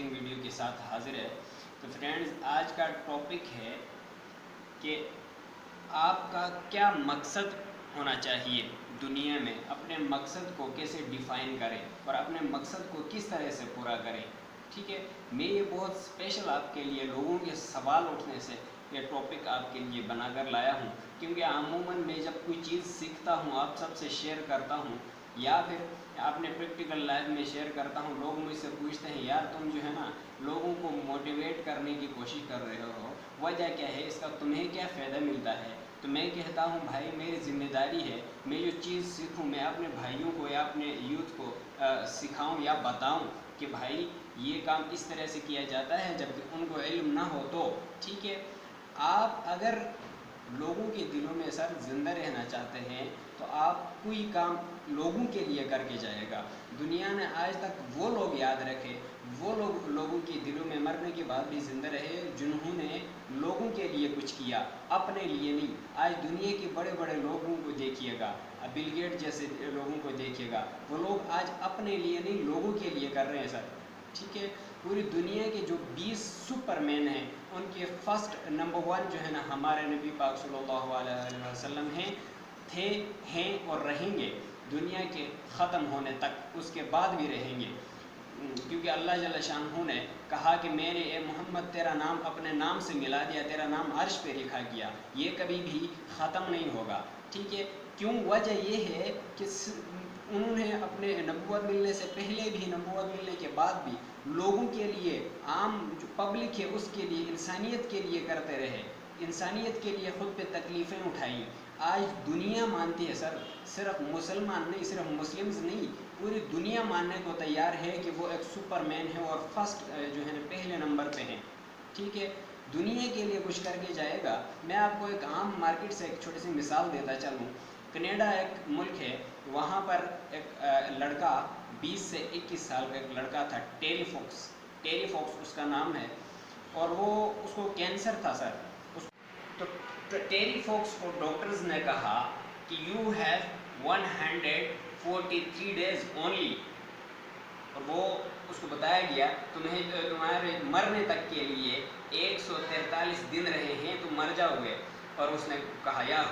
Interesting video کے ساتھ حاضر ہے۔ تو فرینڈز، آج کا ٹاپک ہے کہ آپ کا کیا مقصد ہونا چاہیے دنیا میں، اپنے مقصد کو کیسے ڈیفائن کریں اور اپنے مقصد کو کس طرح سے پورا کریں۔ ٹھیک ہے، میں یہ بہت اسپیشل آپ کے لیے لوگوں کے سوال اٹھنے سے یہ ٹاپک آپ کے لیے بنا کر لایا ہوں، کیونکہ عموماً میں جب کوئی چیز سیکھتا ہوں آپ سب سے شیئر کرتا ہوں یا پھر اپنے پریکٹیکل لائف میں شیئر کرتا ہوں، لوگ مجھ سے پوچھتے ہیں یار تم جو ہے نا لوگوں کو موٹیویٹ کرنے کی کوشش کر رہے ہو، وجہ کیا ہے، اس کا تمہیں کیا فائدہ ملتا ہے؟ تو میں کہتا ہوں بھائی میری ذمہ داری ہے، میں جو چیز سیکھوں میں اپنے بھائیوں کو یا اپنے یوتھ کو سکھاؤں یا بتاؤں کہ بھائی یہ کام اس طرح سے کیا جاتا ہے، جب ان کو علم نہ ہو تو۔ ٹھیک ہے، آپ اگر لوگوں کے دلوں میں سر زندہ رہنا چاہتے ہیں تو آپ کوئی کام لوگوں کے لیے کر کے جائے گا۔ دنیا نے آج تک وہ لوگ یاد رکھے، وہ لوگ لوگوں کے دلوں میں مرنے کے بعد بھی زندہ رہے جنہوں نے لوگوں کے لیے کچھ کیا، اپنے لیے نہیں۔ آج دنیا کے بڑے بڑے لوگوں کو دیکھیے گا، بل گیٹ جیسے لوگوں کو دیکھیے گا، وہ لوگ آج اپنے لیے نہیں لوگوں کے لیے کر رہے ہیں سر۔ ٹھیک ہے، پوری دنیا کے جو 20 سپر مین ہیں ان کے فرسٹ نمبر 1 جو ہے نا ہمارے نبی پاک صلی اللہ علیہ وسلم تھے، ہیں اور رہیں گے دنیا کے ختم ہونے تک، اس کے بعد بھی رہیں گے، کیونکہ اللہ جل شانہ نے کہا کہ میں نے اے محمد تیرا نام اپنے نام سے ملا دیا، تیرا نام عرش پہ لکھا گیا، یہ کبھی بھی ختم نہیں ہوگا۔ ٹھیک ہے، کیوں؟ وجہ یہ ہے کہ انہوں نے اپنے نبوت ملنے سے پہلے بھی، نبوت ملنے کے بعد بھی لوگوں کے لیے، عام جو پبلک ہے اس کے لیے، انسانیت کے لیے کرتے رہے، انسانیت کے لیے خود پہ تکلیفیں اٹھائیں۔ آج دنیا مانتی ہے سر، صرف مسلمان نہیں، صرف مسلمز نہیں، پوری دنیا ماننے کو تیار ہے کہ وہ ایک سپر مین ہے اور فرسٹ جو ہے پہلے نمبر پہ ہیں۔ ٹھیک ہے، دنیا کے لیے کچھ کر کے جائے گا۔ میں آپ کو ایک عام مارکیٹ سے ایک چھوٹی سی مثال دیتا چلوں۔ کینیڈا ایک ملک ہے، وہاں پر ایک لڑکا 20 سے 21 سال کا ایک لڑکا تھا، ٹیری فوکس اس کا نام ہے، اور وہ اس کو کینسر تھا سر۔ تو ٹیری فوکس کو ڈاکٹرز نے کہا کہ یو ہیو 143 days اونلی، اور وہ اس کو بتایا گیا تمہارے مرنے تک کے لیے 143 دن رہے ہیں، تم مر جاؤ گے۔ اور اس نے کہا یار،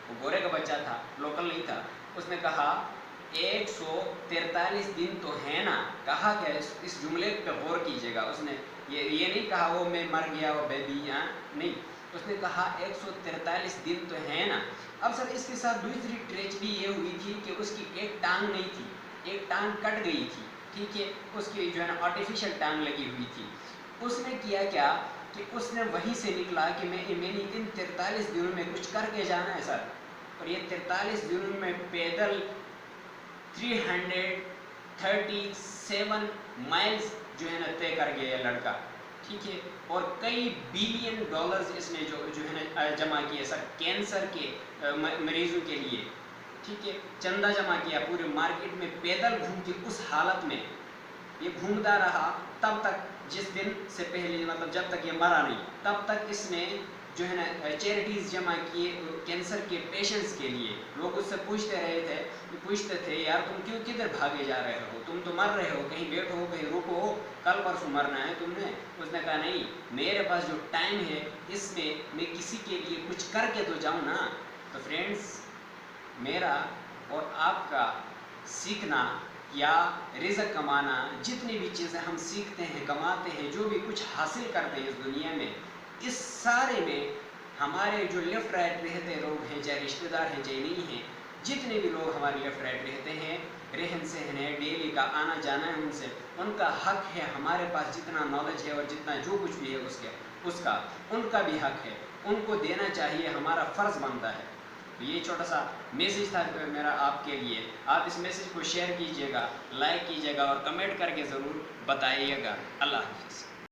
وہ گورے کا بچہ تھا، لوکل نہیں تھا، اس نے کہا 143 دن تو ہے نا، کہا کہ اس جملے پہ غور کیجیے گا، اس نے یہ نہیں کہا وہ میں مر گیا وہ بیبی، یہاں نہیں، اس نے کہا 143 دن تو ہے نا۔ اب سر اس کے ساتھ دوسری ٹریجڈی یہ ہوئی تھی کہ اس کی ایک ٹانگ نہیں تھی، ایک ٹانگ کٹ گئی تھی۔ ٹھیک ہے، اس کی جو ہے نا آرٹیفیشل ٹانگ لگی ہوئی تھی۔ اس نے کیا کیا کہ اس نے وہیں سے نکلا کہ میں نے ان 43 دنوں میں کچھ کر کے جانا ہے سر، اور یہ 43 دنوں میں پیدل 337 مائلز جو ہے نا طے کر گیا یہ لڑکا۔ ٹھیک ہے، اور کئی بلین ڈالرز اس نے جو ہے نا جمع کیے سر کینسر کے مریضوں کے لیے۔ ٹھیک ہے، چندہ جمع کیا، پورے مارکیٹ میں پیدل گھوم کے، اس حالت میں یہ گھومتا رہا تب تک، جس دن سے پہلے مطلب جب تک یہ مرا نہیں، تب تک اس نے جو ہے نا چیریٹیز جمع کیے کینسر کے پیشنٹس کے لیے۔ لوگ اس سے پوچھتے تھے یار تم کیوں کدھر بھاگے جا رہے ہو، تم تو مر رہے ہو، کہیں بیٹھو کہیں رکو، کل پرسوں مرنا ہے تم نے۔ اس نے کہا نہیں، میرے پاس جو ٹائم ہے اس میں میں کسی کے لیے کچھ کر کے تو جاؤں نا۔ تو فرینڈز، میرا اور آپ کا سیکھنا یا رزق کمانا، جتنی بھی چیزیں ہم سیکھتے ہیں، کماتے ہیں، جو بھی کچھ حاصل کرتے ہیں اس دنیا میں، اس سارے میں ہمارے جو لیفٹ رائٹ رہتے لوگ ہیں، چاہے رشتہ دار ہیں چاہے نہیں ہیں، جتنے بھی لوگ ہمارے لیفٹ رائٹ رہتے ہیں، رہن سہن ہے، ڈیلی کا آنا جانا ہے، ان سے ان کا حق ہے، ہمارے پاس جتنا نالج ہے اور جتنا جو کچھ بھی ہے اس کا ان کا بھی حق ہے، ان کو دینا چاہیے، ہمارا فرض بنتا ہے۔ تو یہ چھوٹا سا میسیج تھا میرا آپ کے لیے۔ آپ اس میسیج کو شیئر کیجیے گا، لائک کیجیے گا اور کمنٹ کر کے ضرور بتائیے گا۔ اللہ حافظ۔